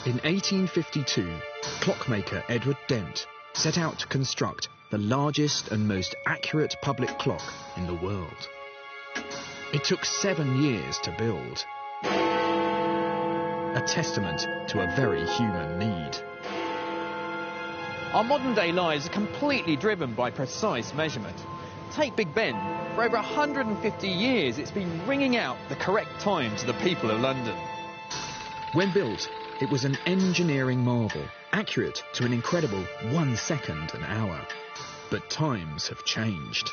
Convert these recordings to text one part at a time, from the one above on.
In 1852, clockmaker Edward Dent set out to construct the largest and most accurate public clock in the world. It took 7 years to build, a testament to a very human need. Our modern day lives are completely driven by precise measurement. Take Big Ben. For over 150 years, it's been ringing out the correct time to the people of London. When built, it was an engineering marvel, accurate to an incredible 1 second an hour. But times have changed.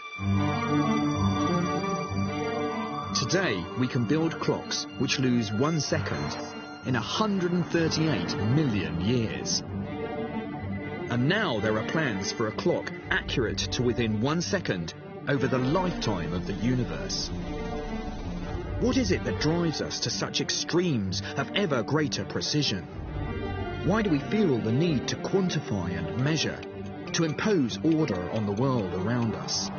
Today, we can build clocks which lose 1 second in 138 million years. And now there are plans for a clock accurate to within 1 second over the lifetime of the universe. What is it that drives us to such extremes of ever greater precision? Why do we feel the need to quantify and measure, to impose order on the world around us?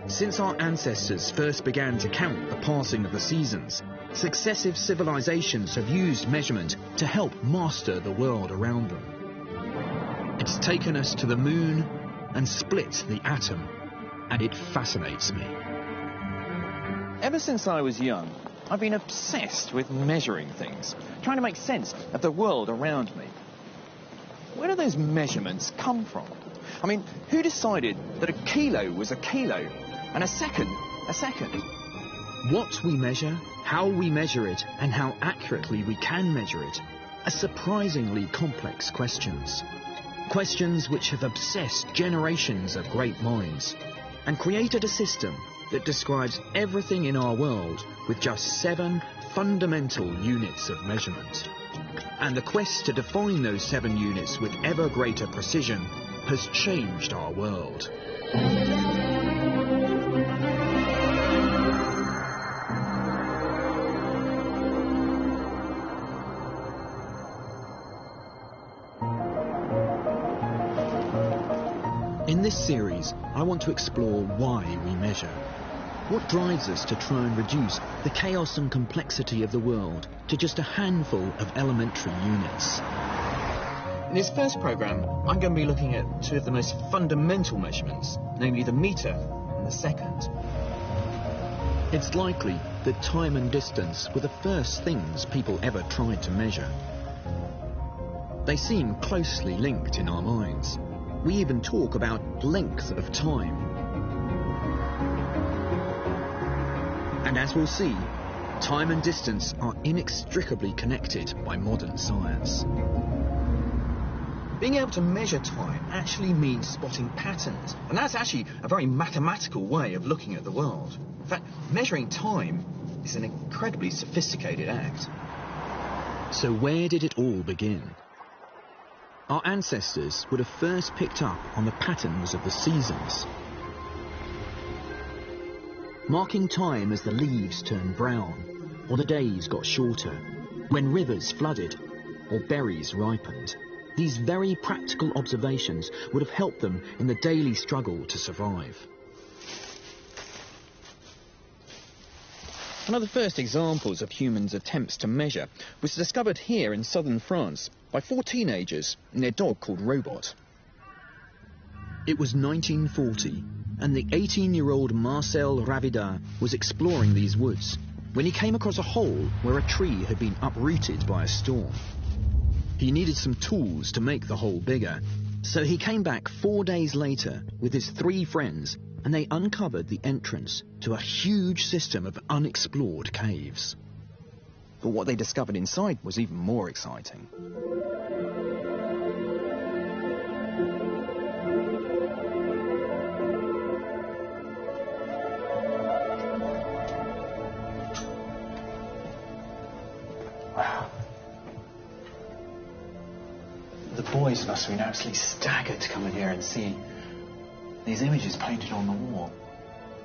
Since our ancestors first began to count the passing of the seasons, successive civilizations have used measurement to help master the world around them. It's taken us to the moon and split the atom, and it fascinates me. Ever since I was young, I've been obsessed with measuring things, trying to make sense of the world around me. Where do those measurements come from? I mean, who decided that a kilo was a kilo and a second? What we measure, how we measure it, and how accurately we can measure it are surprisingly complex questions. Questions which have obsessed generations of great minds and created a system that describes everything in our world with just 7 fundamental units of measurement. And the quest to define those 7 units with ever greater precision has changed our world. In this series, I want to explore why we measure. What drives us to try and reduce the chaos and complexity of the world to just a handful of elementary units? In this first programme, I'm going to be looking at 2 of the most fundamental measurements, namely the metre and the second. It's likely that time and distance were the first things people ever tried to measure. They seem closely linked in our minds. We even talk about length of time. And as we'll see, time and distance are inextricably connected by modern science. Being able to measure time actually means spotting patterns, and that's actually a very mathematical way of looking at the world. In fact, measuring time is an incredibly sophisticated act. So where did it all begin? Our ancestors would have first picked up on the patterns of the seasons, marking time as the leaves turned brown, or the days got shorter, when rivers flooded, or berries ripened. These very practical observations would have helped them in the daily struggle to survive. One of the first examples of humans' attempts to measure was discovered here in southern France by 4 teenagers and their dog called Robot. It was 1940, and the 18-year-old Marcel Ravida was exploring these woods when he came across a hole where a tree had been uprooted by a storm. He needed some tools to make the hole bigger, so he came back 4 days later with his 3 friends, and they uncovered the entrance to a huge system of unexplored caves. But what they discovered inside was even more exciting. Wow. The boys must have been absolutely staggered to come in here and see these images painted on the wall.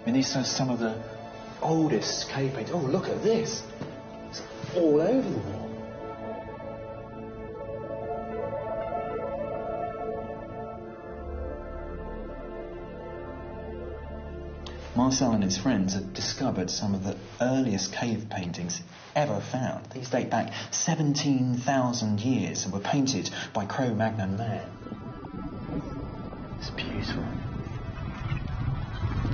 I mean, these are some of the oldest cave paintings. Oh, look at this. It's all over the wall. Marcel and his friends had discovered some of the earliest cave paintings ever found. These date back 17,000 years and were painted by Cro-Magnon man. It's beautiful.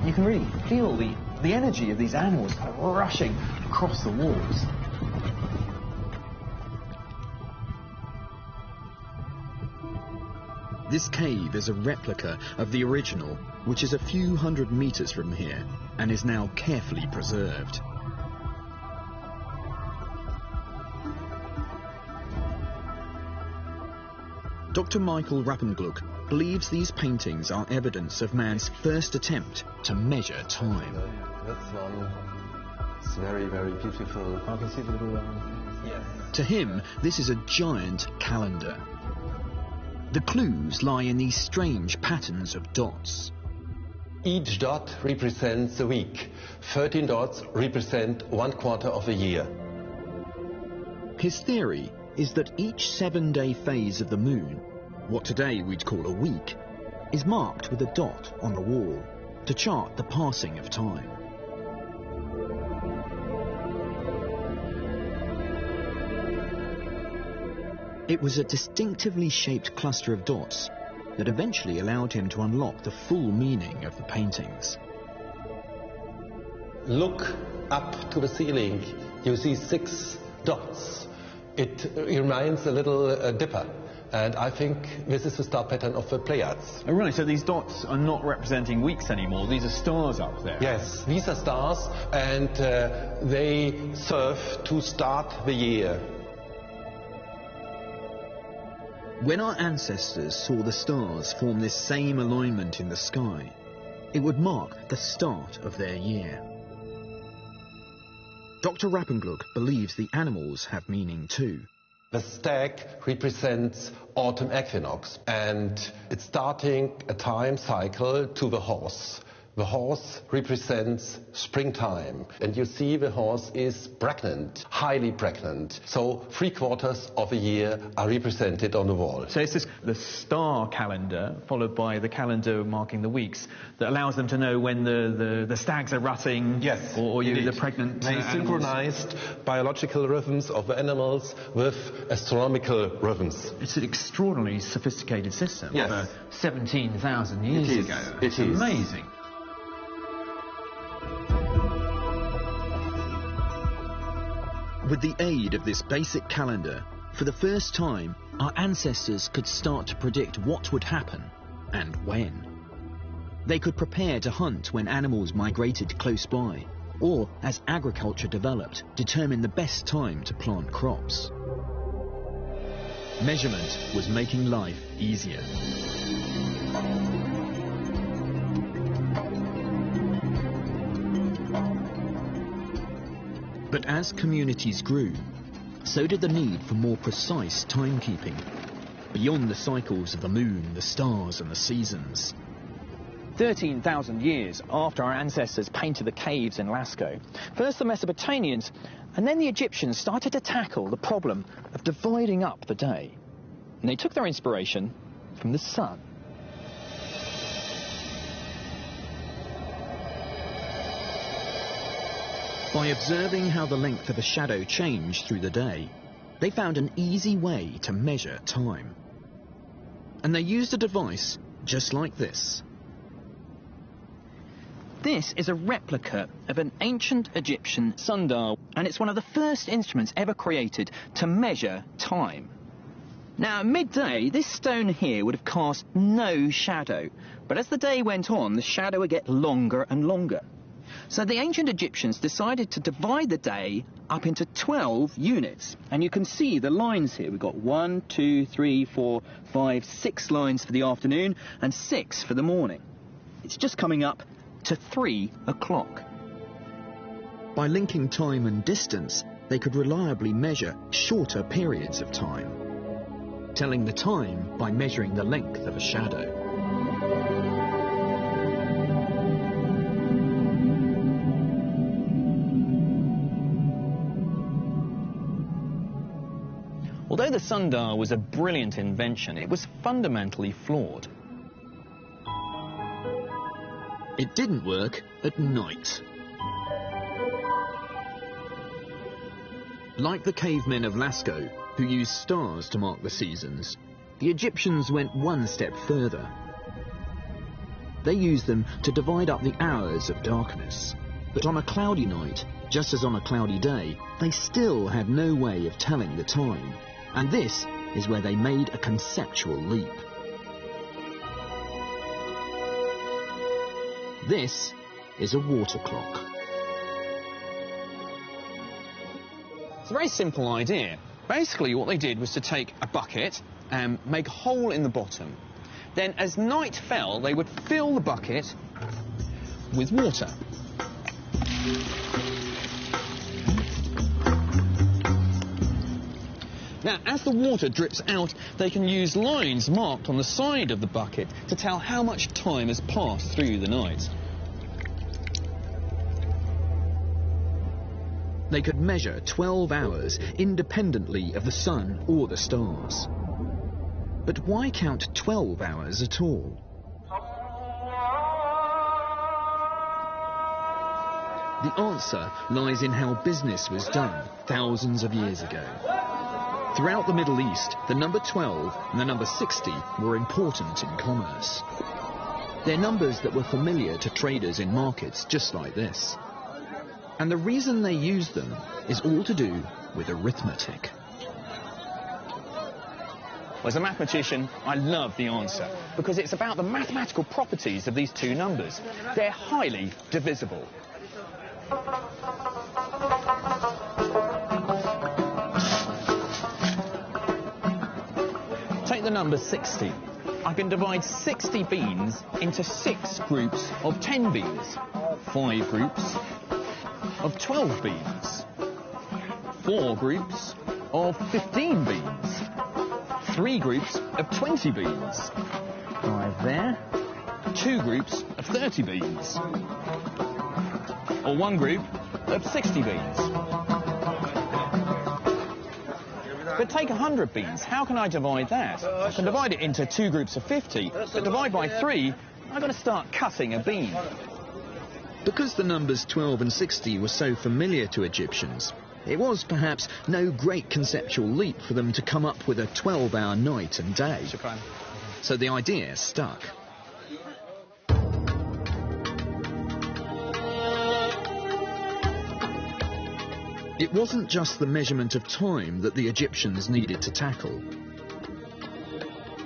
You can really feel the energy of these animals kind of rushing across the walls. This cave is a replica of the original, which is a few hundred meters from here and is now carefully preserved. Dr. Michael Rappengluck believes these paintings are evidence of man's first attempt to measure time. That's one. It's very, very beautiful. I can see the little... Yes. To him, this is a giant calendar. The clues lie in these strange patterns of dots. Each dot represents a week. 13 dots represent 1/4 of a year. His theory is that each 7-day phase of the moon, what today we'd call a week, is marked with a dot on the wall to chart the passing of time. It was a distinctively shaped cluster of dots that eventually allowed him to unlock the full meaning of the paintings. Look up to the ceiling. You see 6 dots. It reminds a little dipper. And I think this is the star pattern of the Pleiades. Oh, right, so these dots are not representing weeks anymore. These are stars up there. Yes, these are stars, and they serve to start the year. When our ancestors saw the stars form this same alignment in the sky, it would mark the start of their year. Dr. Rappengluck believes the animals have meaning too. The stag represents autumn equinox, and it's starting a time cycle to the horse. The horse represents springtime, and you see the horse is pregnant, highly pregnant. So 3/4 of a year are represented on the wall. So it's just the star calendar followed by the calendar marking the weeks that allows them to know when the stags are rutting. Yes, or indeed. the pregnant They animals. synchronized biological rhythms of the animals with astronomical rhythms. It's an extraordinarily sophisticated system. Yes. For 17,000 years It is. ago. It It's is. amazing. With the aid of this basic calendar, for the first time, our ancestors could start to predict what would happen and when. They could prepare to hunt when animals migrated close by, or, as agriculture developed, determine the best time to plant crops. Measurement was making life easier. But as communities grew, so did the need for more precise timekeeping, beyond the cycles of the moon, the stars and the seasons. 13,000 years after our ancestors painted the caves in Lascaux, first the Mesopotamians and then the Egyptians started to tackle the problem of dividing up the day. And they took their inspiration from the sun. By observing how the length of a shadow changed through the day, they found an easy way to measure time. And they used a device just like this. This is a replica of an ancient Egyptian sundial, and it's one of the first instruments ever created to measure time. Now, at midday, this stone here would have cast no shadow, but as the day went on, the shadow would get longer and longer. So the ancient Egyptians decided to divide the day up into 12 units. And you can see the lines here. We've got 1, 2, 3, 4, 5, 6 lines for the afternoon and 6 for the morning. It's just coming up to 3 o'clock. By linking time and distance, they could reliably measure shorter periods of time, telling the time by measuring the length of a shadow. Although the sundial was a brilliant invention, it was fundamentally flawed. It didn't work at night. Like the cavemen of Lascaux, who used stars to mark the seasons, the Egyptians went one step further. They used them to divide up the hours of darkness. But on a cloudy night, just as on a cloudy day, they still had no way of telling the time. And this is where they made a conceptual leap. This is a water clock. It's a very simple idea. Basically, what they did was to take a bucket and make a hole in the bottom. Then, as night fell, they would fill the bucket with water. Now, as the water drips out, they can use lines marked on the side of the bucket to tell how much time has passed through the night. They could measure 12 hours independently of the sun or the stars. But why count 12 hours at all? The answer lies in how business was done thousands of years ago. Throughout the Middle East, the number 12 and the number 60 were important in commerce. They're numbers that were familiar to traders in markets just like this. And the reason they used them is all to do with arithmetic. As a mathematician, I love the answer because it's about the mathematical properties of these two numbers. They're highly divisible. Take the number 60. I can divide 60 beans into 6 groups of 10 beans, 5 groups of 12 beans, 4 groups of 15 beans, 3 groups of 20 beans, 5 there, 2 groups of 30 beans, or 1 group of 60 beans. But take 100 beans, how can I divide that? I can divide it into 2 groups of 50, but divide by 3, I've got to start cutting a bean. Because the numbers 12 and 60 were so familiar to Egyptians, it was perhaps no great conceptual leap for them to come up with a 12-hour night and day. So the idea stuck. It wasn't just the measurement of time that the Egyptians needed to tackle.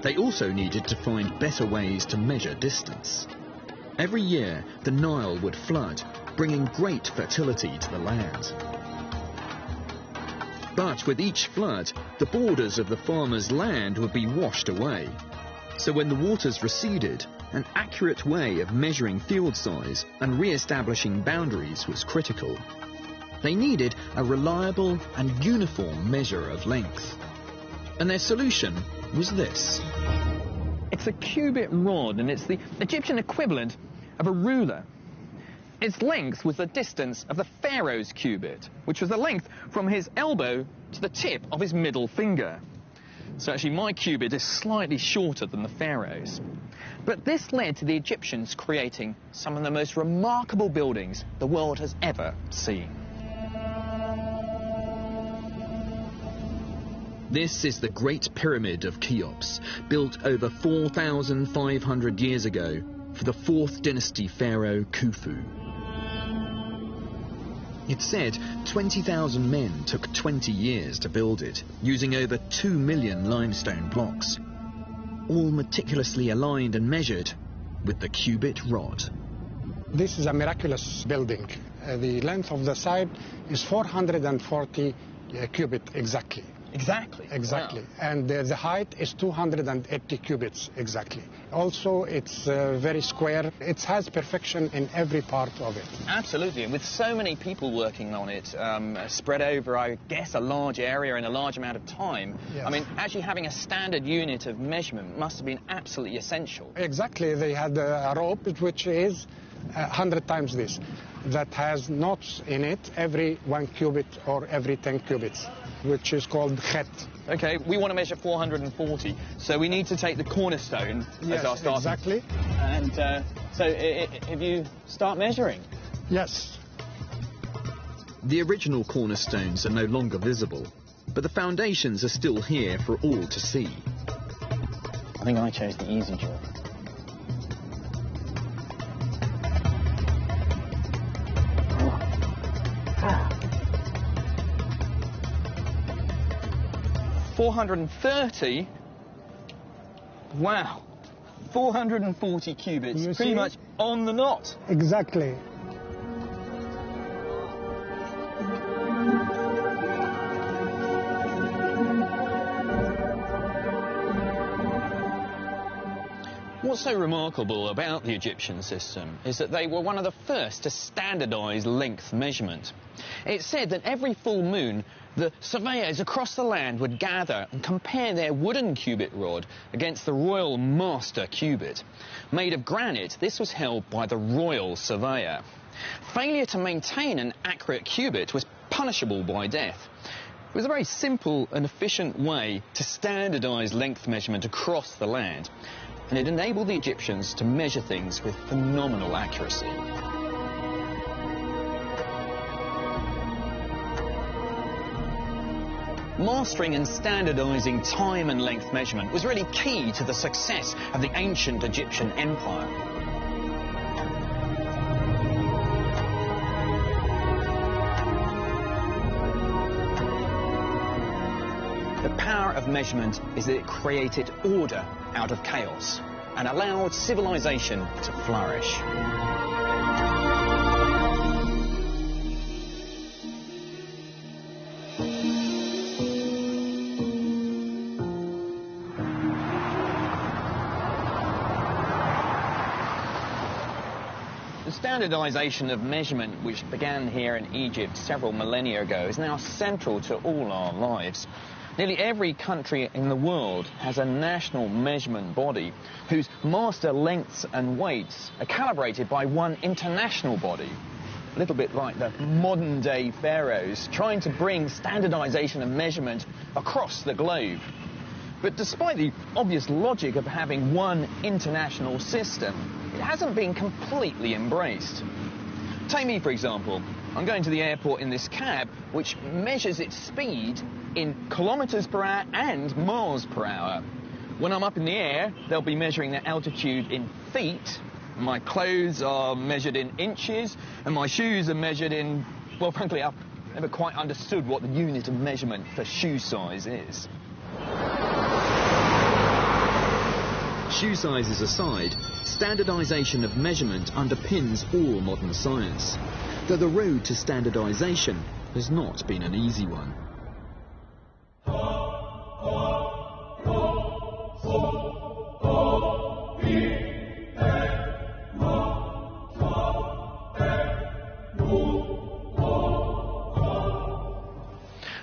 They also needed to find better ways to measure distance. Every year, the Nile would flood, bringing great fertility to the land. But with each flood, the borders of the farmers' land would be washed away. So when the waters receded, an accurate way of measuring field size and re-establishing boundaries was critical. They needed a reliable and uniform measure of length. And their solution was this. It's a cubit rod, and it's the Egyptian equivalent of a ruler. Its length was the distance of the pharaoh's cubit, which was the length from his elbow to the tip of his middle finger. So actually my cubit is slightly shorter than the pharaoh's. But this led to the Egyptians creating some of the most remarkable buildings the world has ever seen. This is the Great Pyramid of Cheops, built over 4,500 years ago for the 4th dynasty pharaoh Khufu. It's said 20,000 men took 20 years to build it, using over 2 million limestone blocks, all meticulously aligned and measured with the cubit rod. This is a miraculous building. The length of the side is 440 cubit exactly. Exactly? Exactly. Wow. And the height is 280 cubits exactly. Also, it's very square. It has perfection in every part of it. Absolutely. And with so many people working on it, spread over, I guess, a large area in a large amount of time, yes. I mean, actually having a standard unit of measurement must have been absolutely essential. Exactly. They had a rope which is 100 times this, that has knots in it every 1 cubit or every 10 cubits, which is called khet. Okay, we want to measure 440, so we need to take the cornerstone as our starting. Exactly. And So if you start measuring? Yes. The original cornerstones are no longer visible, but the foundations are still here for all to see. I think I chose the easy job. $430? Wow. 440 cubits, You pretty see? much on the knot. Exactly. What's so remarkable about the Egyptian system is that they were one of the first to standardise length measurement. It's said that every full moon, the surveyors across the land would gather and compare their wooden cubit rod against the royal master cubit. Made of granite, this was held by the royal surveyor. Failure to maintain an accurate cubit was punishable by death. It was a very simple and efficient way to standardise length measurement across the land, and it enabled the Egyptians to measure things with phenomenal accuracy. Mastering and standardising time and length measurement was really key to the success of the ancient Egyptian empire. The power of measurement is that it created order out of chaos and allowed civilization to flourish. The standardisation of measurement, which began here in Egypt several millennia ago, is now central to all our lives. Nearly every country in the world has a national measurement body whose master lengths and weights are calibrated by one international body. A little bit like the modern-day pharaohs trying to bring standardisation of measurement across the globe. But despite the obvious logic of having one international system, it hasn't been completely embraced. Take me, for example. I'm going to the airport in this cab, which measures its speed in kilometres per hour and miles per hour. When I'm up in the air, they'll be measuring the altitude in feet. My clothes are measured in inches, and my shoes are measured in, well, frankly, I've never quite understood what the unit of measurement for shoe size is. Shoe sizes aside, standardisation of measurement underpins all modern science, though the road to standardisation has not been an easy one.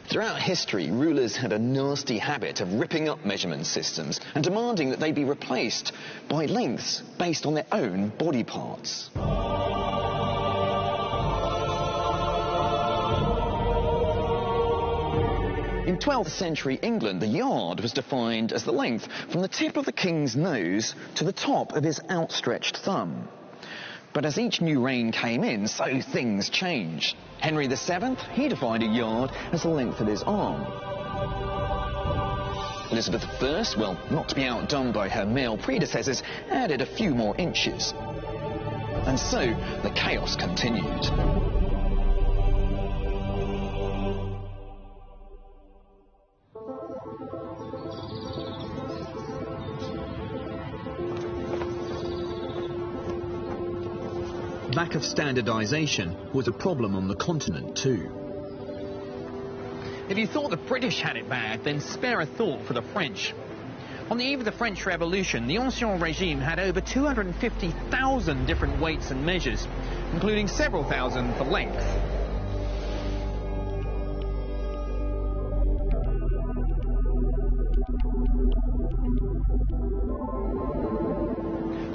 Throughout history, rulers had a nasty habit of ripping up measurement systems and demanding that they be replaced by lengths based on their own body parts. In 12th century England, the yard was defined as the length from the tip of the king's nose to the top of his outstretched thumb. But as each new reign came in, so things changed. Henry VII, he defined a yard as the length of his arm. Elizabeth I, well, not to be outdone by her male predecessors, added a few more inches. And so the chaos continued. Lack of standardisation was a problem on the continent too. If you thought the British had it bad, then spare a thought for the French. On the eve of the French Revolution, the Ancien Regime had over 250,000 different weights and measures, including several thousand for length.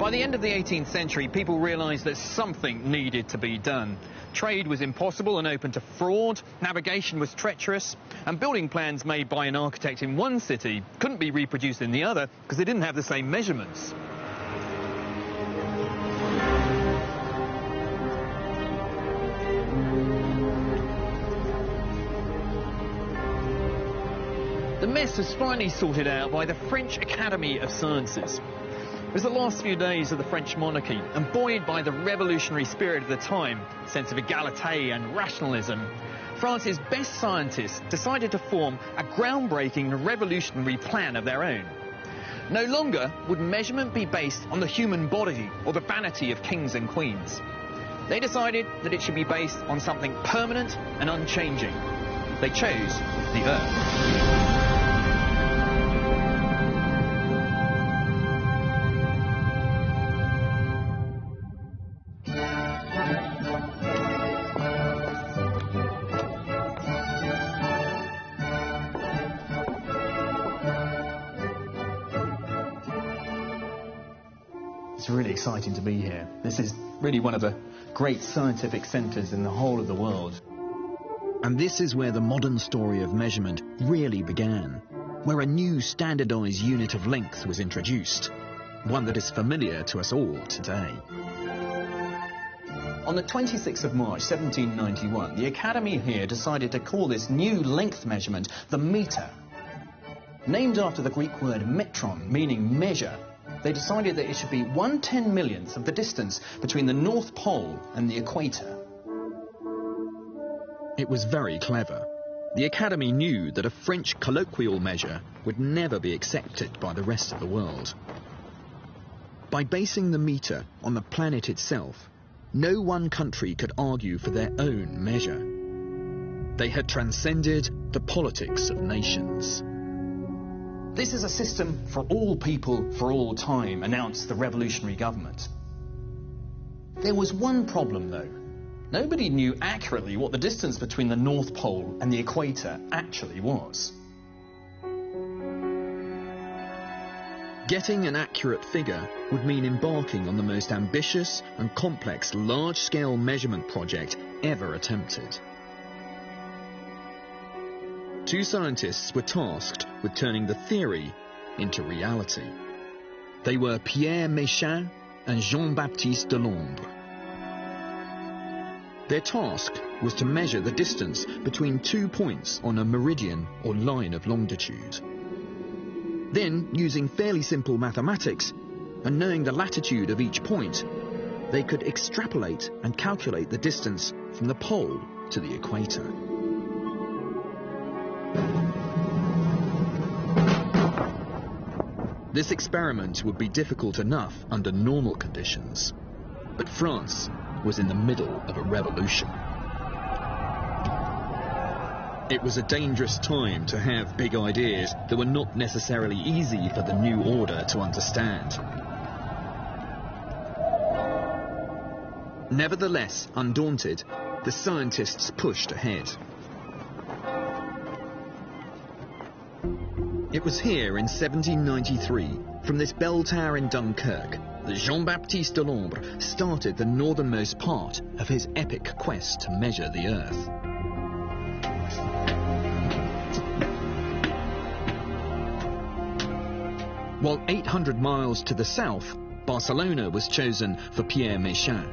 By the end of the 18th century, people realised that something needed to be done. Trade was impossible and open to fraud, navigation was treacherous, and building plans made by an architect in one city couldn't be reproduced in the other because they didn't have the same measurements. The mess was finally sorted out by the French Academy of Sciences. It was the last few days of the French monarchy, and buoyed by the revolutionary spirit of the time, sense of equality and rationalism, France's best scientists decided to form a groundbreaking revolutionary plan of their own. No longer would measurement be based on the human body or the vanity of kings and queens. They decided that it should be based on something permanent and unchanging. They chose the Earth. It's really exciting to be here. This is really one of the great scientific centres in the whole of the world. And this is where the modern story of measurement really began, where a new standardised unit of length was introduced, one that is familiar to us all today. On the 26th of March 1791, the Academy here decided to call this new length measurement the metre. Named after the Greek word metron, meaning measure, they decided that it should be 1/10,000,000th of the distance between the North Pole and the equator. It was very clever. The Academy knew that a French colloquial measure would never be accepted by the rest of the world. By basing the metre on the planet itself, no one country could argue for their own measure. They had transcended the politics of nations. This is a system for all people for all time, announced the revolutionary government. There was one problem, though. Nobody knew accurately what the distance between the North Pole and the equator actually was. Getting an accurate figure would mean embarking on the most ambitious and complex large-scale measurement project ever attempted. Two scientists were tasked with turning the theory into reality. They were Pierre Méchain and Jean-Baptiste Delambre. Their task was to measure the distance between 2 points on a meridian or line of longitude. Then, using fairly simple mathematics and knowing the latitude of each point, they could extrapolate and calculate the distance from the pole to the equator. This experiment would be difficult enough under normal conditions, but France was in the middle of a revolution. It was a dangerous time to have big ideas that were not necessarily easy for the new order to understand. Nevertheless, undaunted, the scientists pushed ahead. It was here in 1793, from this bell tower in Dunkirk, that Jean-Baptiste Delambre started the northernmost part of his epic quest to measure the Earth. While 800 miles to the south, Barcelona was chosen for Pierre Méchain.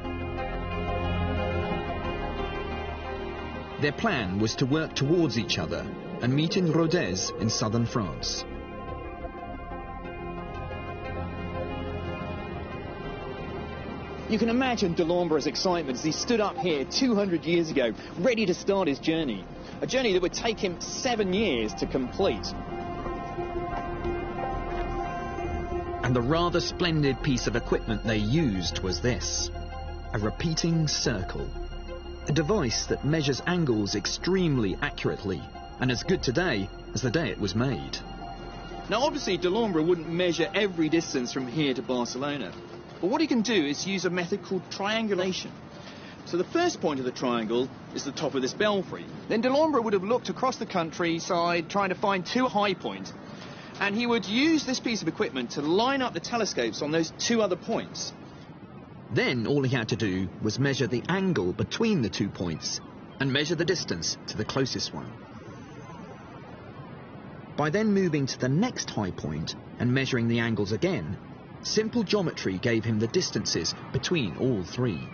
Their plan was to work towards each other and meet in Rodez in southern France. You can imagine Delambre's excitement as he stood up here 200 years ago, ready to start his journey. A journey that would take him 7 years to complete. And the rather splendid piece of equipment they used was this: a repeating circle. A device that measures angles extremely accurately, and as good today as the day it was made. Now obviously Delambre wouldn't measure every distance from here to Barcelona, but what he can do is use a method called triangulation. So the first point of the triangle is the top of this belfry. Then Delambre would have looked across the countryside trying to find two high points, and he would use this piece of equipment to line up the telescopes on those two other points. Then all he had to do was measure the angle between the 2 points and measure the distance to the closest one. By then moving to the next high point and measuring the angles again, simple geometry gave him the distances between all three.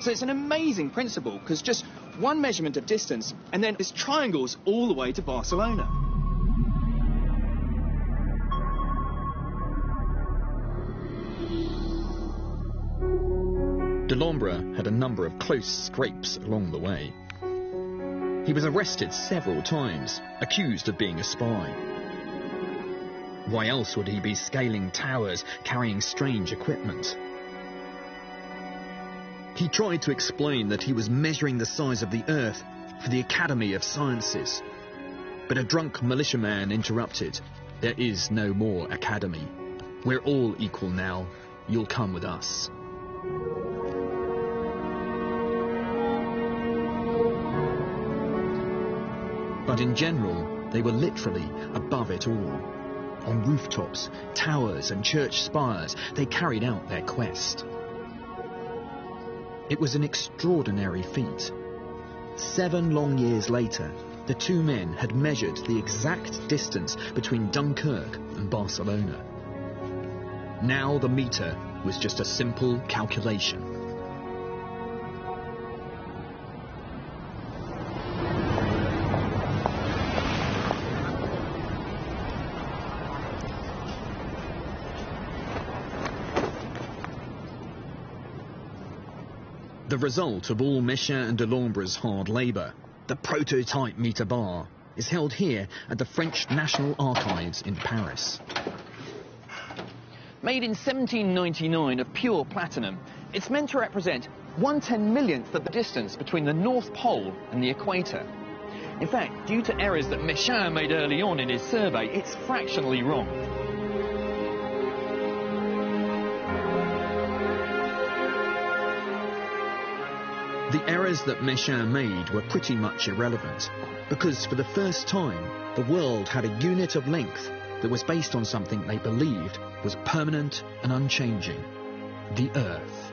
So it's an amazing principle, because just one measurement of distance, and then there's triangles all the way to Barcelona. Delambre had a number of close scrapes along the way. He was arrested several times, accused of being a spy. Why else would he be scaling towers, carrying strange equipment? He tried to explain that he was measuring the size of the Earth for the Academy of Sciences. But a drunk militiaman interrupted. There is no more academy. We're all equal now. You'll come with us. But in general, they were literally above it all. On rooftops, towers and church spires, they carried out their quest. It was an extraordinary feat. 7 long years later, the two men had measured the exact distance between Dunkirk and Barcelona. Now the meter was just a simple calculation. The result of all Mechin and Delambre's hard labour, the prototype meter bar, is held here at the French National Archives in Paris. Made in 1799 of pure platinum, it's meant to represent 1/10,000,000th of the distance between the North Pole and the equator. In fact, due to errors that Mechin made early on in his survey, it's fractionally wrong. The errors that Mechin made were pretty much irrelevant, because for the first time, the world had a unit of length that was based on something they believed was permanent and unchanging: the Earth.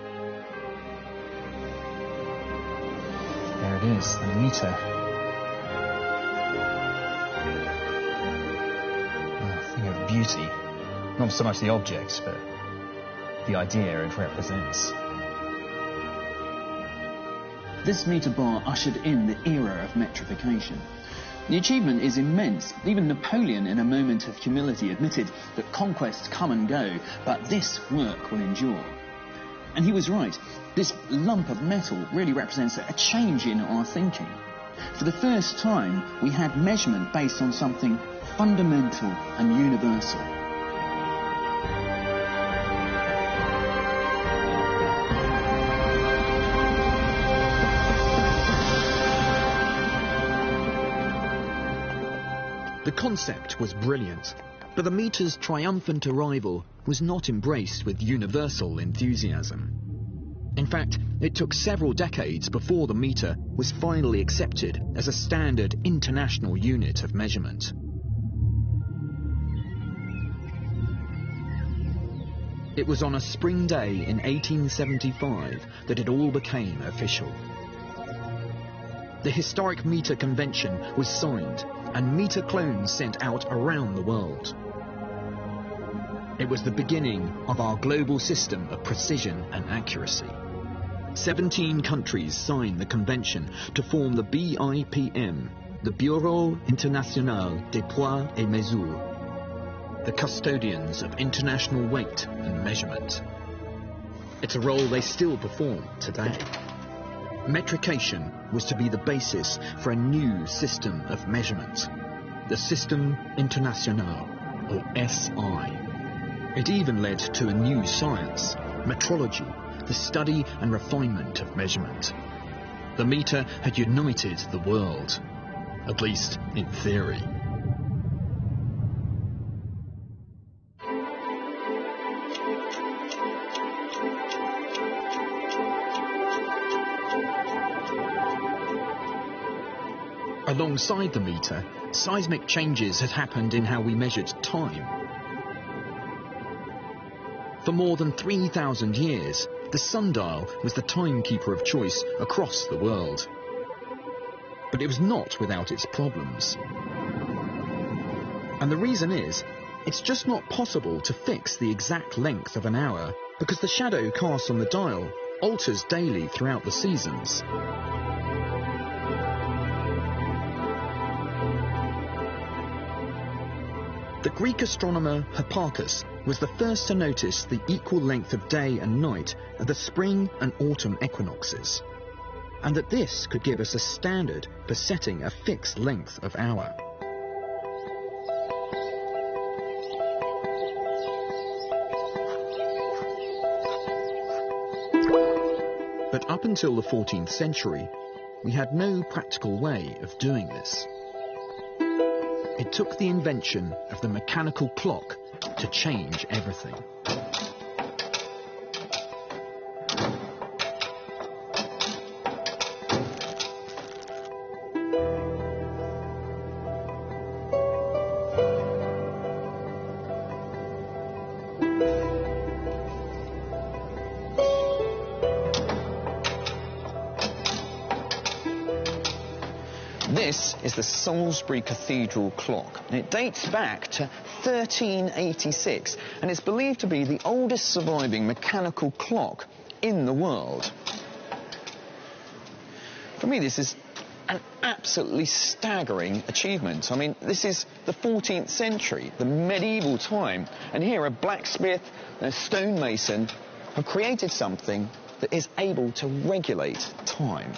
There it is, the meter. A thing of beauty. Not so much the object, but the idea it represents. This meter bar ushered in the era of metrification. The achievement is immense. Even Napoleon, in a moment of humility, admitted that conquests come and go, but this work will endure. And he was right. This lump of metal really represents a change in our thinking. For the first time, we had measurement based on something fundamental and universal. The concept was brilliant, but the meter's triumphant arrival was not embraced with universal enthusiasm. In fact, it took several decades before the meter was finally accepted as a standard international unit of measurement. It was on a spring day in 1875 that it all became official. The historic meter convention was signed and meter clones sent out around the world. It was the beginning of our global system of precision and accuracy. 17 countries signed the convention to form the BIPM, the Bureau International des Poids et Mesures, the custodians of international weight and measurement. It's a role they still perform today. Metrication was to be the basis for a new system of measurement, the Système International, or SI. It even led to a new science, metrology, the study and refinement of measurement. The meter had united the world, at least in theory. Alongside the meter, seismic changes had happened in how we measured time. For more than 3,000 years, the sundial was the timekeeper of choice across the world. But it was not without its problems. And the reason is, it's just not possible to fix the exact length of an hour because the shadow cast on the dial alters daily throughout the seasons. The Greek astronomer Hipparchus was the first to notice the equal length of day and night at the spring and autumn equinoxes, and that this could give us a standard for setting a fixed length of hour. But up until the 14th century, we had no practical way of doing this. It took the invention of the mechanical clock to change everything. This is the Salisbury Cathedral clock, and it dates back to 1386, and it's believed to be the oldest surviving mechanical clock in the world. For me, this is an absolutely staggering achievement. I mean, this is the 14th century, the medieval time, and here a blacksmith and a stonemason have created something that is able to regulate time.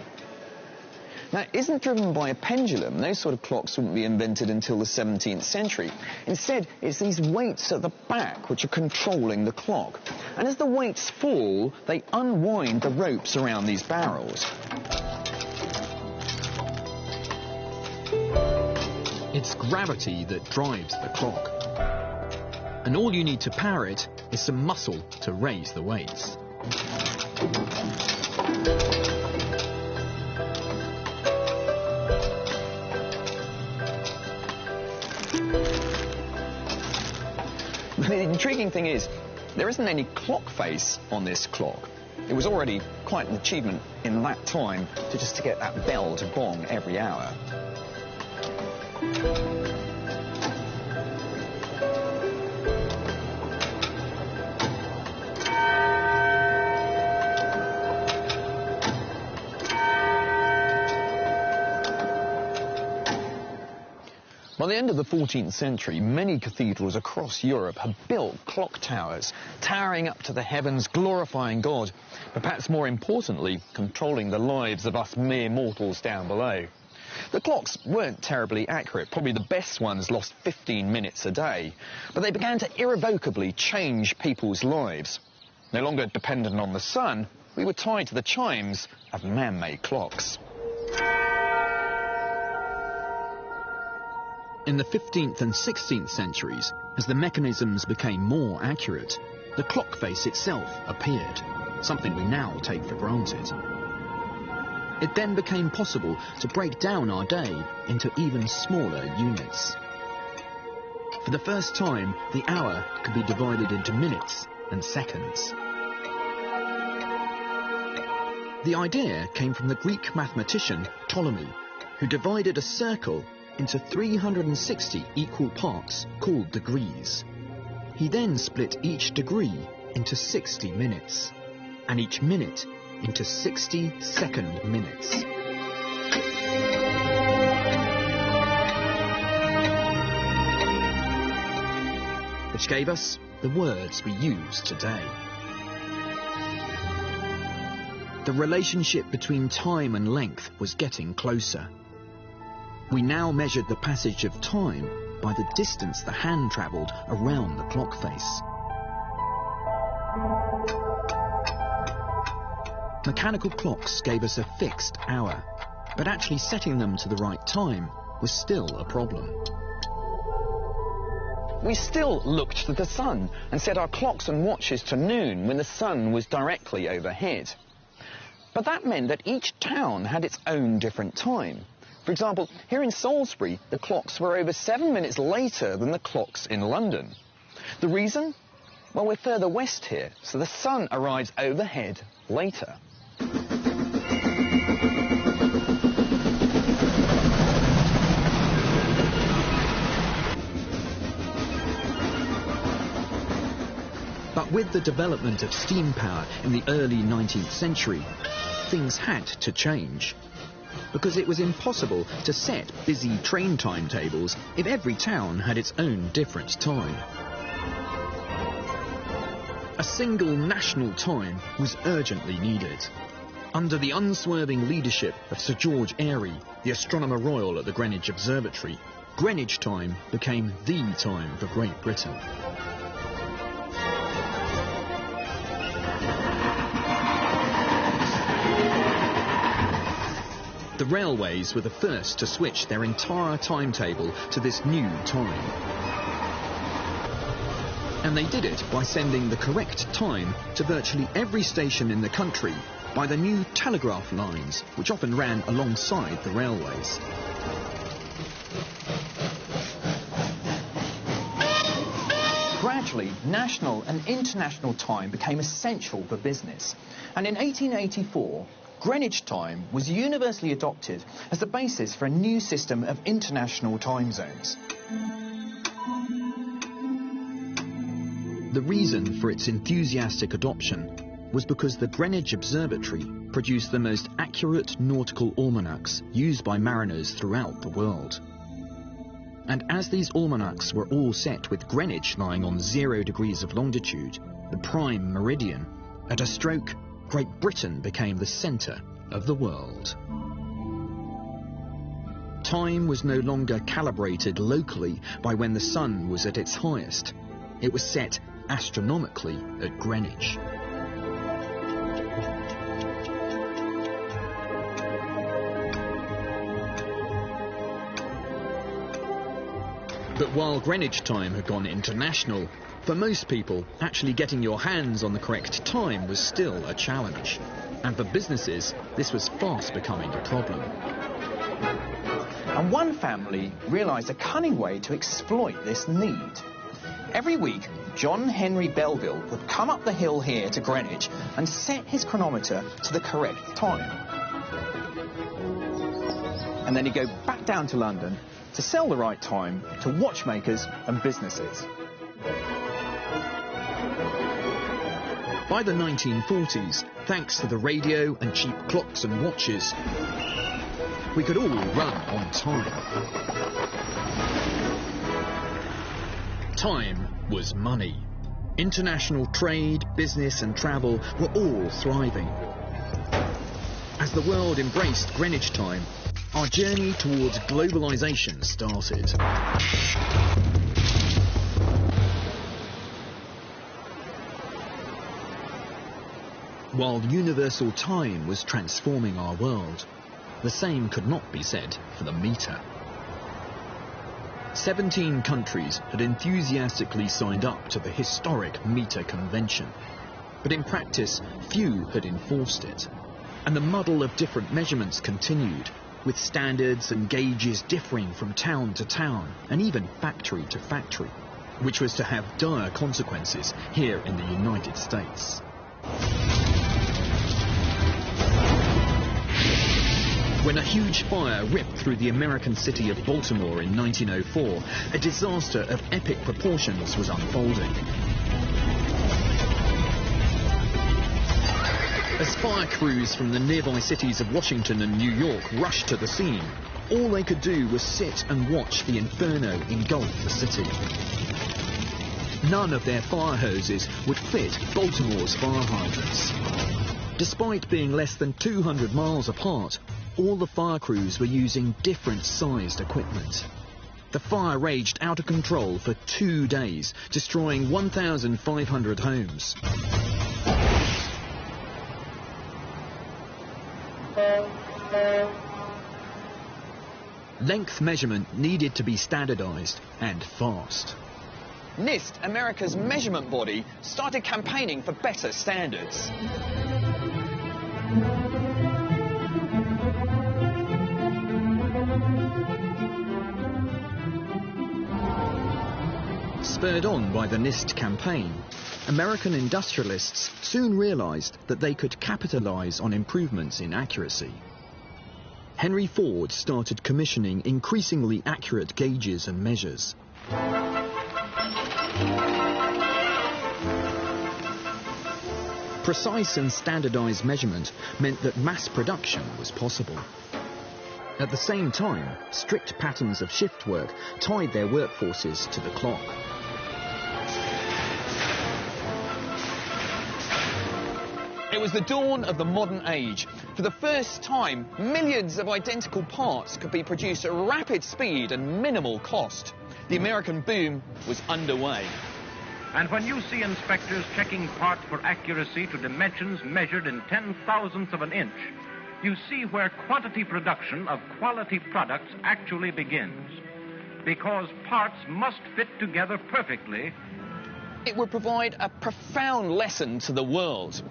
Now, it isn't driven by a pendulum. Those sort of clocks wouldn't be invented until the 17th century. Instead, it's these weights at the back which are controlling the clock. And as the weights fall, they unwind the ropes around these barrels. It's gravity that drives the clock. And all you need to power it is some muscle to raise the weights. The intriguing thing is, there isn't any clock face on this clock. It was already quite an achievement in that time to get that bell to gong every hour. By the end of the 14th century, many cathedrals across Europe had built clock towers, towering up to the heavens, glorifying God, but perhaps more importantly, controlling the lives of us mere mortals down below. The clocks weren't terribly accurate. Probably the best ones lost 15 minutes a day, but they began to irrevocably change people's lives. No longer dependent on the sun, we were tied to the chimes of man-made clocks. In the 15th and 16th centuries, as the mechanisms became more accurate, the clock face itself appeared, something we now take for granted. It then became possible to break down our day into even smaller units. For the first time, the hour could be divided into minutes and seconds. The idea came from the Greek mathematician Ptolemy, who divided a circle into 360 equal parts called degrees. He then split each degree into 60 minutes, and each minute into 60-second minutes. Which gave us the words we use today. The relationship between time and length was getting closer. We now measured the passage of time by the distance the hand travelled around the clock face. Mechanical clocks gave us a fixed hour, but actually setting them to the right time was still a problem. We still looked to the sun and set our clocks and watches to noon when the sun was directly overhead. But that meant that each town had its own different time. For example, here in Salisbury, the clocks were over 7 minutes later than the clocks in London. The reason? Well, we're further west here, so the sun arrives overhead later. But with the development of steam power in the early 19th century, things had to change. because it was impossible to set busy train timetables if every town had its own different time. A single national time was urgently needed. Under the unswerving leadership of Sir George Airy, the Astronomer Royal at the Greenwich Observatory, Greenwich time became the time for Great Britain. The railways were the first to switch their entire timetable to this new time. And they did it by sending the correct time to virtually every station in the country by the new telegraph lines, which often ran alongside the railways. Gradually, national and international time became essential for business. And in 1884, Greenwich time was universally adopted as the basis for a new system of international time zones. The reason for its enthusiastic adoption was because the Greenwich Observatory produced the most accurate nautical almanacs used by mariners throughout the world. And as these almanacs were all set with Greenwich lying on 0 degrees of longitude, the prime meridian, at a stroke, Great Britain became the centre of the world. Time was no longer calibrated locally by when the sun was at its highest. It was set astronomically at Greenwich. But while Greenwich time had gone international, for most people, actually getting your hands on the correct time was still a challenge. And for businesses, this was fast becoming a problem. And one family realised a cunning way to exploit this need. Every week, John Henry Belville would come up the hill here to Greenwich and set his chronometer to the correct time. And then he'd go back down to London to sell the right time to watchmakers and businesses. By the 1940s, thanks to the radio and cheap clocks and watches, we could all run on time. Time was money. International trade, business and travel were all thriving. As the world embraced Greenwich time, our journey towards globalization started. While universal time was transforming our world, the same could not be said for the meter. 17 countries had enthusiastically signed up to the historic meter convention, but in practice, few had enforced it, and the muddle of different measurements continued, with standards and gauges differing from town to town and even factory to factory, which was to have dire consequences here in the United States. When a huge fire ripped through the American city of Baltimore in 1904, a disaster of epic proportions was unfolding. As fire crews from the nearby cities of Washington and New York rushed to the scene, all they could do was sit and watch the inferno engulf the city. None of their fire hoses would fit Baltimore's fire hydrants. Despite being less than 200 miles apart, all the fire crews were using different sized equipment. The fire raged out of control for 2 days, destroying 1,500 homes. Length measurement needed to be standardized and fast. NIST, America's measurement body, started campaigning for better standards. Spurred on by the NIST campaign, American industrialists soon realized that they could capitalize on improvements in accuracy. Henry Ford started commissioning increasingly accurate gauges and measures. Precise and standardized measurement meant that mass production was possible. At the same time, strict patterns of shift work tied their workforces to the clock. It was the dawn of the modern age. For the first time, millions of identical parts could be produced at rapid speed and minimal cost. The American boom was underway. And when you see inspectors checking parts for accuracy to dimensions measured in 10,000ths of an inch, you see where quantity production of quality products actually begins. Because parts must fit together perfectly. It would provide a profound lesson to the world.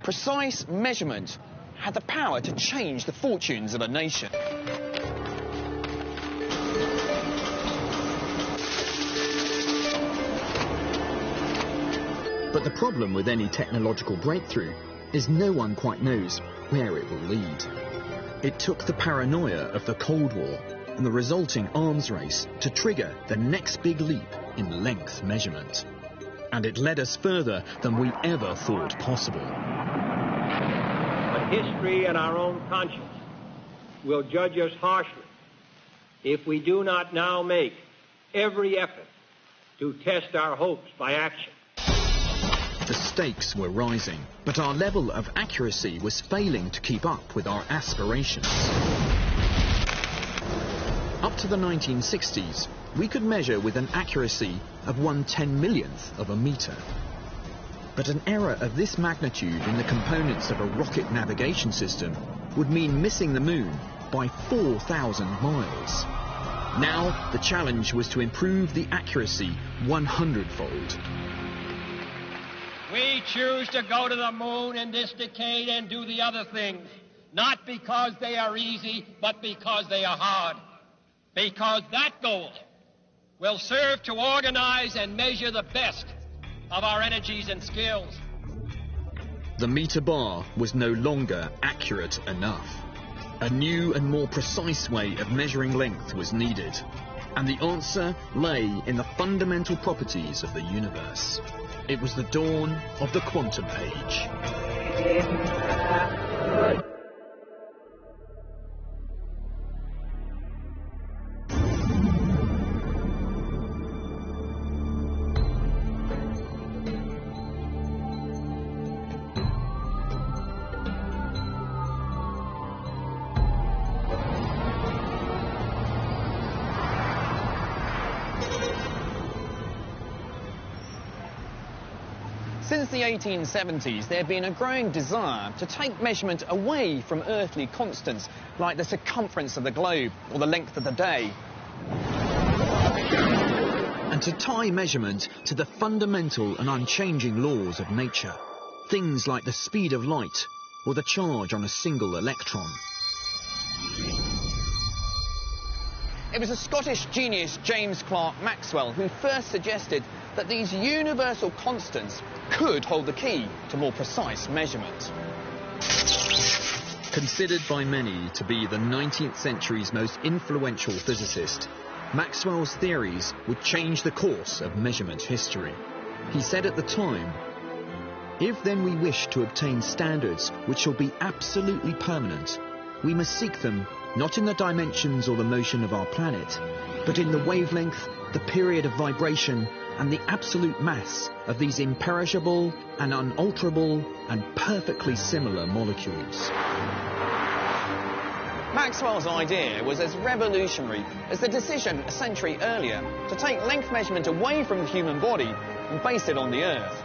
Precise measurement had the power to change the fortunes of a nation. But the problem with any technological breakthrough is no one quite knows where it will lead. It took the paranoia of the Cold War and the resulting arms race to trigger the next big leap in length measurement. And it led us further than we ever thought possible. But history and our own conscience will judge us harshly if we do not now make every effort to test our hopes by action. The stakes were rising, but our level of accuracy was failing to keep up with our aspirations. Up to the 1960s, we could measure with an accuracy of 1/10,000,000th of a metre. But an error of this magnitude in the components of a rocket navigation system would mean missing the moon by 4,000 miles. Now, the challenge was to improve the accuracy 100-fold. We choose to go to the moon in this decade and do the other things, not because they are easy, but because they are hard. Because that goal will serve to organize and measure the best of our energies and skills. The meter bar was no longer accurate enough. A new and more precise way of measuring length was needed, and the answer lay in the fundamental properties of the universe. It was the dawn of the quantum age. Since the 1870s, there had been a growing desire to take measurement away from earthly constants like the circumference of the globe or the length of the day, and to tie measurement to the fundamental and unchanging laws of nature, things like the speed of light or the charge on a single electron. It was a Scottish genius, James Clerk Maxwell, who first suggested that these universal constants could hold the key to more precise measurement. Considered by many to be the 19th century's most influential physicist, Maxwell's theories would change the course of measurement history. He said at the time, "If then we wish to obtain standards which shall be absolutely permanent, we must seek them not in the dimensions or the motion of our planet, but in the wavelength, the period of vibration, and the absolute mass of these imperishable and unalterable and perfectly similar molecules." Maxwell's idea was as revolutionary as the decision a century earlier to take length measurement away from the human body and base it on the Earth.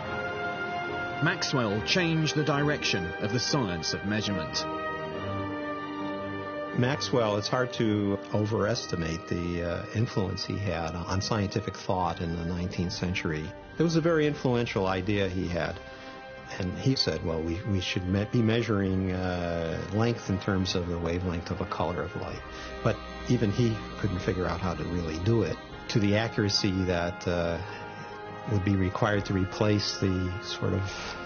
Maxwell changed the direction of the science of measurement. Maxwell, it's hard to overestimate the influence he had on scientific thought in the 19th century. It was a very influential idea he had. And he said, well, we should be measuring length in terms of the wavelength of a color of light. But even he couldn't figure out how to really do it to the accuracy that would be required to replace the sort of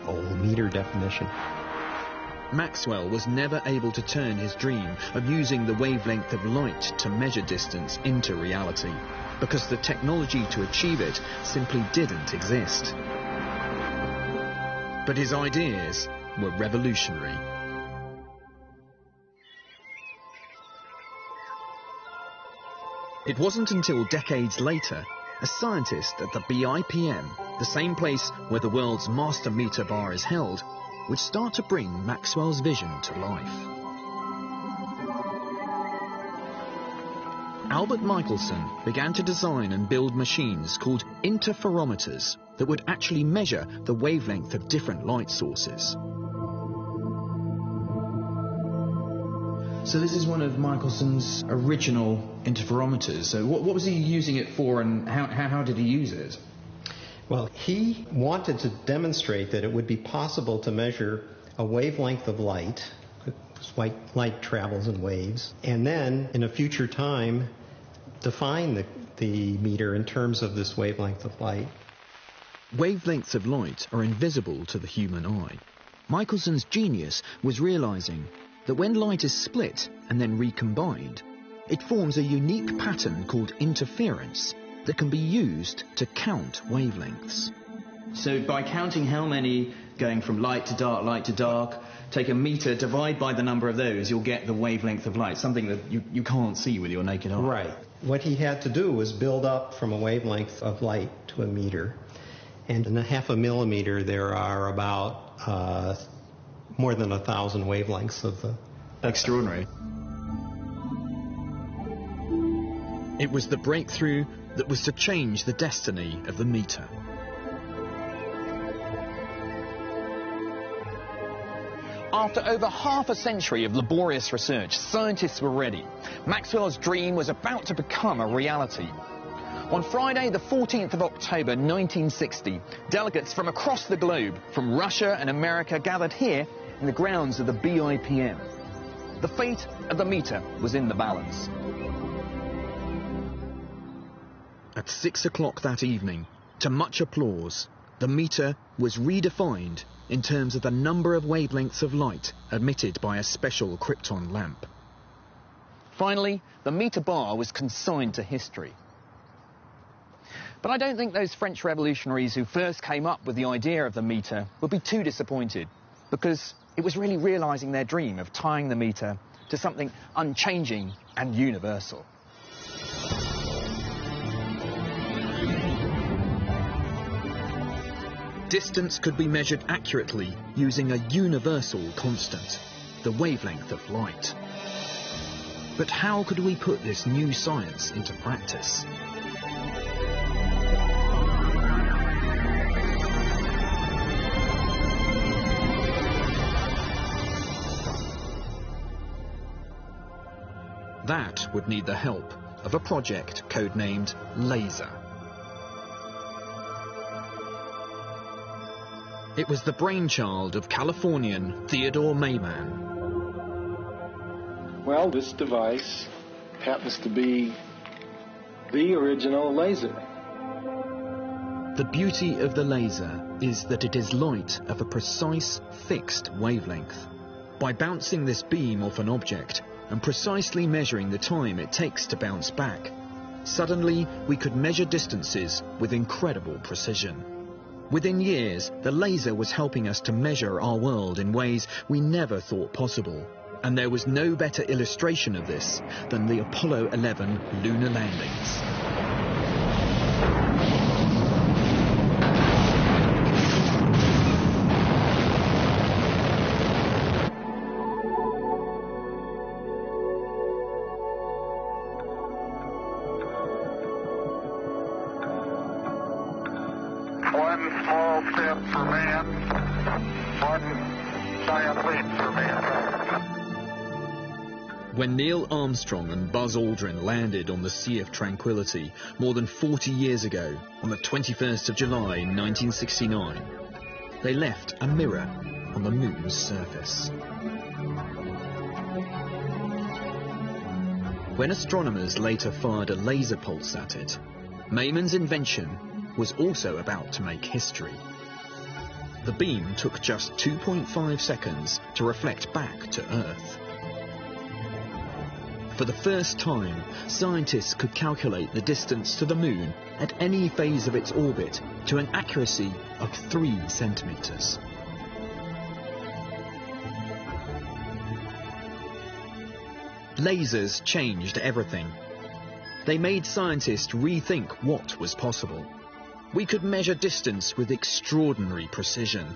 old meter definition. Maxwell was never able to turn his dream of using the wavelength of light to measure distance into reality, because the technology to achieve it simply didn't exist. But his ideas were revolutionary. It wasn't until decades later, a scientist at the BIPM, the same place where the world's master meter bar is held, would start to bring Maxwell's vision to life. Albert Michelson began to design and build machines called interferometers that would actually measure the wavelength of different light sources. So this is one of Michelson's original interferometers. So what was he using it for, and how did he use it? Well, he wanted to demonstrate that it would be possible to measure a wavelength of light, because light travels in waves, and then in a future time define the meter in terms of this wavelength of light. Wavelengths of light are invisible to the human eye. Michelson's genius was realizing that when light is split and then recombined, it forms a unique pattern called interference that can be used to count wavelengths. So by counting how many going from light to dark, take a meter, divide by the number of those, you'll get the wavelength of light, something that you can't see with your naked eye. Right. What he had to do was build up from a wavelength of light to a meter. And in a half a millimeter, there are about more than 1,000 wavelengths of the... Extraordinary. It was the breakthrough that was to change the destiny of the meter. After over half a century of laborious research, scientists were ready. Maxwell's dream was about to become a reality. On Friday, the 14th of October 1960, delegates from across the globe, from Russia and America, gathered here in the grounds of the BIPM. The fate of the meter was in the balance. At 6 o'clock that evening, to much applause, the meter was redefined in terms of the number of wavelengths of light emitted by a special krypton lamp. Finally, the meter bar was consigned to history. But I don't think those French revolutionaries who first came up with the idea of the meter would be too disappointed, because it was really realising their dream of tying the meter to something unchanging and universal. Distance could be measured accurately using a universal constant, the wavelength of light. But how could we put this new science into practice? That would need the help of a project codenamed LASER. It was the brainchild of Californian Theodore Mayman. Well, this device happens to be the original laser. The beauty of the laser is that it is light of a precise, fixed wavelength. By bouncing this beam off an object and precisely measuring the time it takes to bounce back, suddenly we could measure distances with incredible precision. Within years, the laser was helping us to measure our world in ways we never thought possible. And there was no better illustration of this than the Apollo 11 lunar landings. One small step for man, one giant leap for man. When Neil Armstrong and Buzz Aldrin landed on the Sea of Tranquility more than 40 years ago, on the 21st of July 1969, they left a mirror on the moon's surface. When astronomers later fired a laser pulse at it, Mayman's invention was also about to make history. The beam took just 2.5 seconds to reflect back to Earth. For the first time, scientists could calculate the distance to the moon at any phase of its orbit to an accuracy of 3 centimeters. Lasers changed everything. they made scientists rethink what was possible. We could measure distance with extraordinary precision.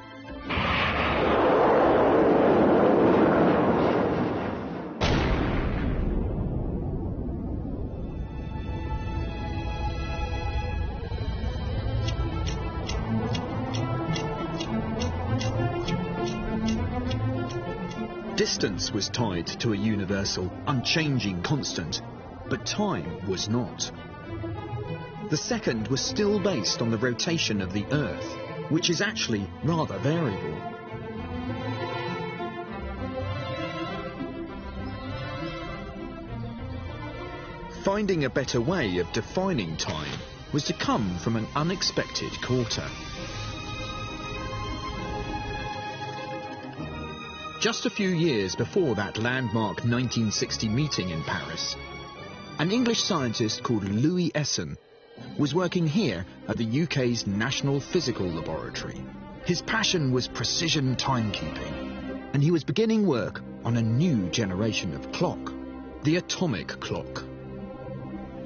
Distance was tied to a universal, unchanging constant, but time was not. The second was still based on the rotation of the Earth, which is actually rather variable. Finding a better way of defining time was to come from an unexpected quarter. Just a few years before that landmark 1960 meeting in Paris, an English scientist called Louis Essen was working here at the UK's National Physical Laboratory. His passion was precision timekeeping, and he was beginning work on a new generation of clock, the atomic clock.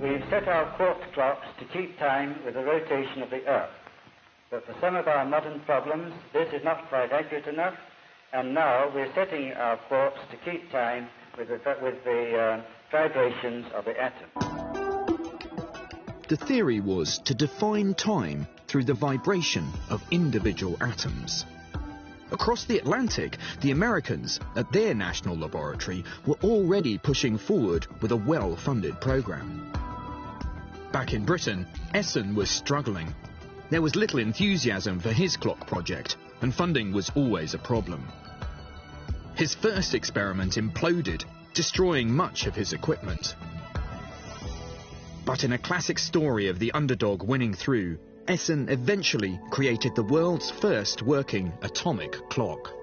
We've set our quartz clocks to keep time with the rotation of the Earth, but for some of our modern problems, this is not quite accurate enough. And now we're setting our quartz to keep time with the vibrations of the atom. The theory was to define time through the vibration of individual atoms. Across the Atlantic, the Americans at their national laboratory were already pushing forward with a well-funded program. Back in Britain, Essen was struggling. There was little enthusiasm for his clock project, and funding was always a problem. His first experiment imploded, destroying much of his equipment. But in a classic story of the underdog winning through, Essen eventually created the world's first working atomic clock.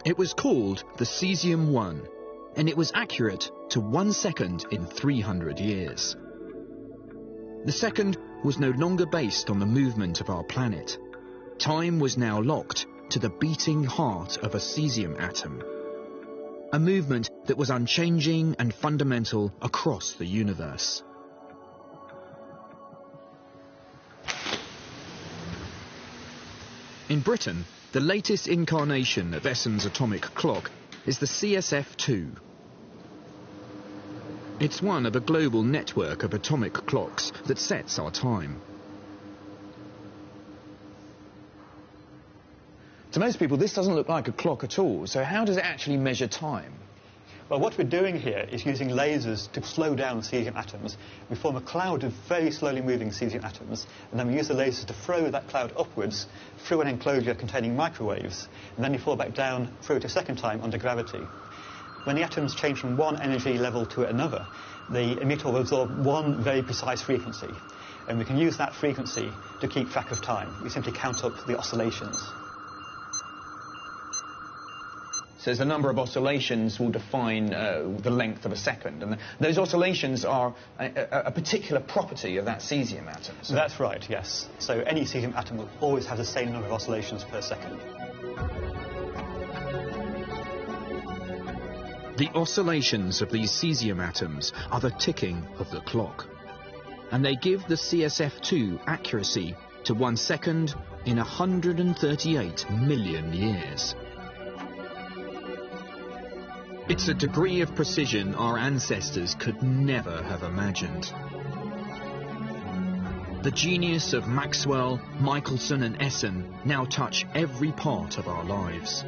It was called the Cesium-1, and it was accurate to 1 second in 300 years. The second was no longer based on the movement of our planet. Time was now locked to the beating heart of a cesium atom, a movement that was unchanging and fundamental across the universe. In Britain, the latest incarnation of Essen's atomic clock is the CSF-2. It's one of a global network of atomic clocks that sets our time. To most people, this doesn't look like a clock at all, so how does it actually measure time? Well, what we're doing here is using lasers to slow down cesium atoms. We form a cloud of very slowly moving cesium atoms, and then we use the lasers to throw that cloud upwards through an enclosure containing microwaves, and then they fall back down, throw it a second time under gravity. When the atoms change from one energy level to another, the emitter will absorb one very precise frequency, and we can use that frequency to keep track of time. We simply count up the oscillations. So the number of oscillations will define the length of a second, and those oscillations are a particular property of that cesium atom. So that's right, yes. So any cesium atom will always have the same number of oscillations per second. The oscillations of these cesium atoms are the ticking of the clock, and they give the CSF-2 accuracy to 1 second in 138 million years. It's a degree of precision our ancestors could never have imagined. The genius of Maxwell, Michelson and Essen now touch every part of our lives.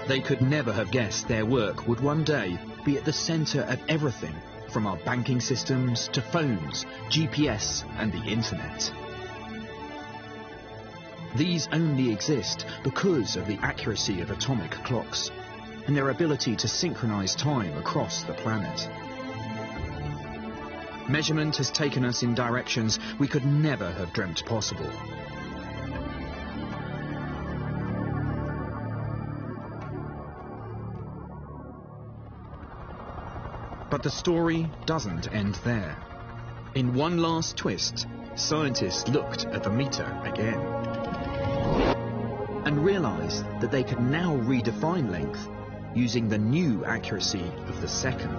They could never have guessed their work would one day be at the centre of everything, from our banking systems to phones, GPS and the internet. These only exist because of the accuracy of atomic clocks and their ability to synchronize time across the planet. Measurement has taken us in directions we could never have dreamt possible. But the story doesn't end there. In one last twist, scientists looked at the meter again. and realised that they could now redefine length using the new accuracy of the second.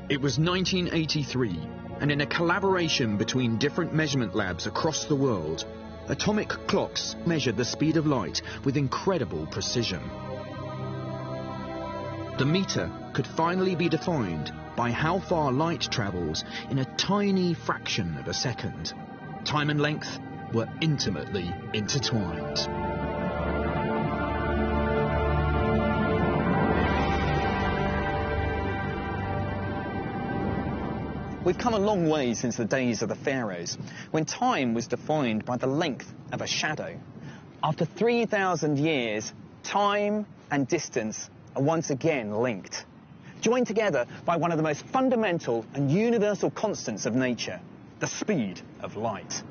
It was 1983, and in a collaboration between different measurement labs across the world, atomic clocks measured the speed of light with incredible precision. The meter could finally be defined by how far light travels in a tiny fraction of a second. Time and length were intimately intertwined. We've come a long way since the days of the pharaohs, when time was defined by the length of a shadow. After 3,000 years, time and distance are once again linked, joined together by one of the most fundamental and universal constants of nature, the speed of light.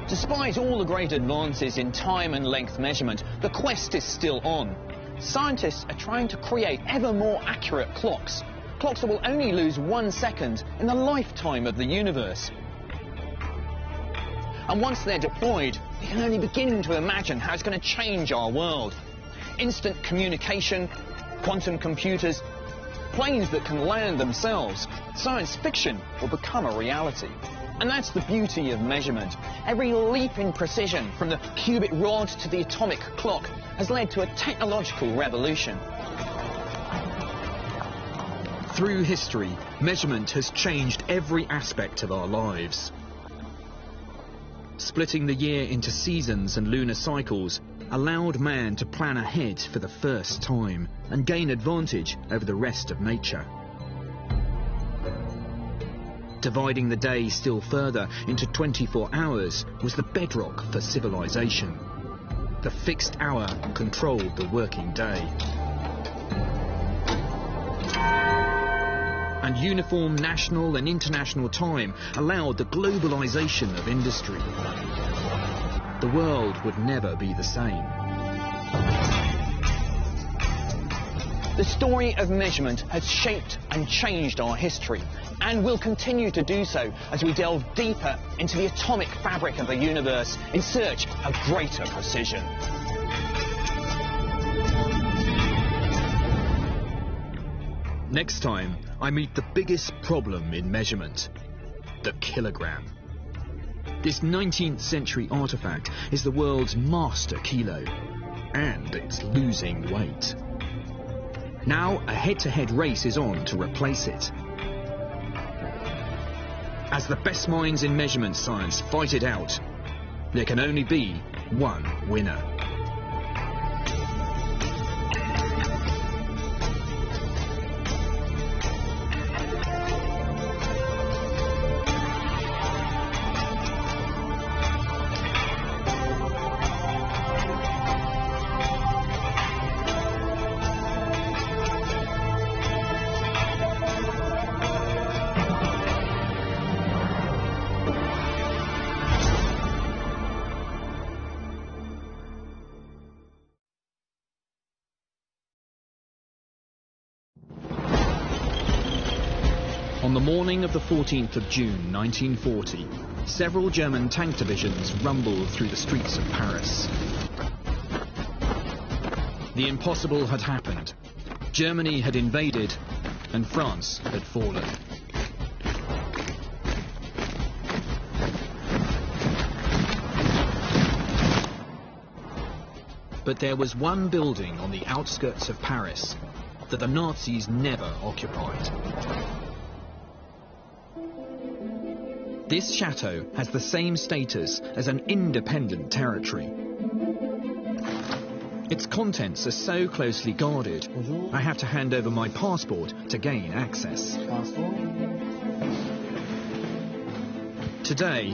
Despite all the great advances in time and length measurement, the quest is still on. Scientists are trying to create ever more accurate clocks, clocks that will only lose 1 second in the lifetime of the universe. And once they're deployed, we can only begin to imagine how it's going to change our world. Instant communication, quantum computers, planes that can land themselves. Science fiction will become a reality. And that's the beauty of measurement. Every leap in precision, from the cubic rod to the atomic clock, has led to a technological revolution. Through history, measurement has changed every aspect of our lives. Splitting the year into seasons and lunar cycles allowed man to plan ahead for the first time and gain advantage over the rest of nature. Dividing the day still further into 24 hours was the bedrock for civilization. The fixed hour controlled the working day. And uniform national and international time allowed the globalization of industry. The world would never be the same. The story of measurement has shaped and changed our history, and will continue to do so as we delve deeper into the atomic fabric of the universe in search of greater precision. Next time, I meet the biggest problem in measurement, the kilogram. This 19th century artifact is the world's master kilo, and it's losing weight. Now, a head-to-head race is on to replace it. As the best minds in measurement science fight it out, there can only be one winner. On the morning of the 14th of June 1940, several German tank divisions rumbled through the streets of Paris. The impossible had happened. Germany had invaded, and France had fallen. But there was one building on the outskirts of Paris that the Nazis never occupied. This chateau has the same status as an independent territory. Its contents are so closely guarded, I have to hand over my passport to gain access. Today,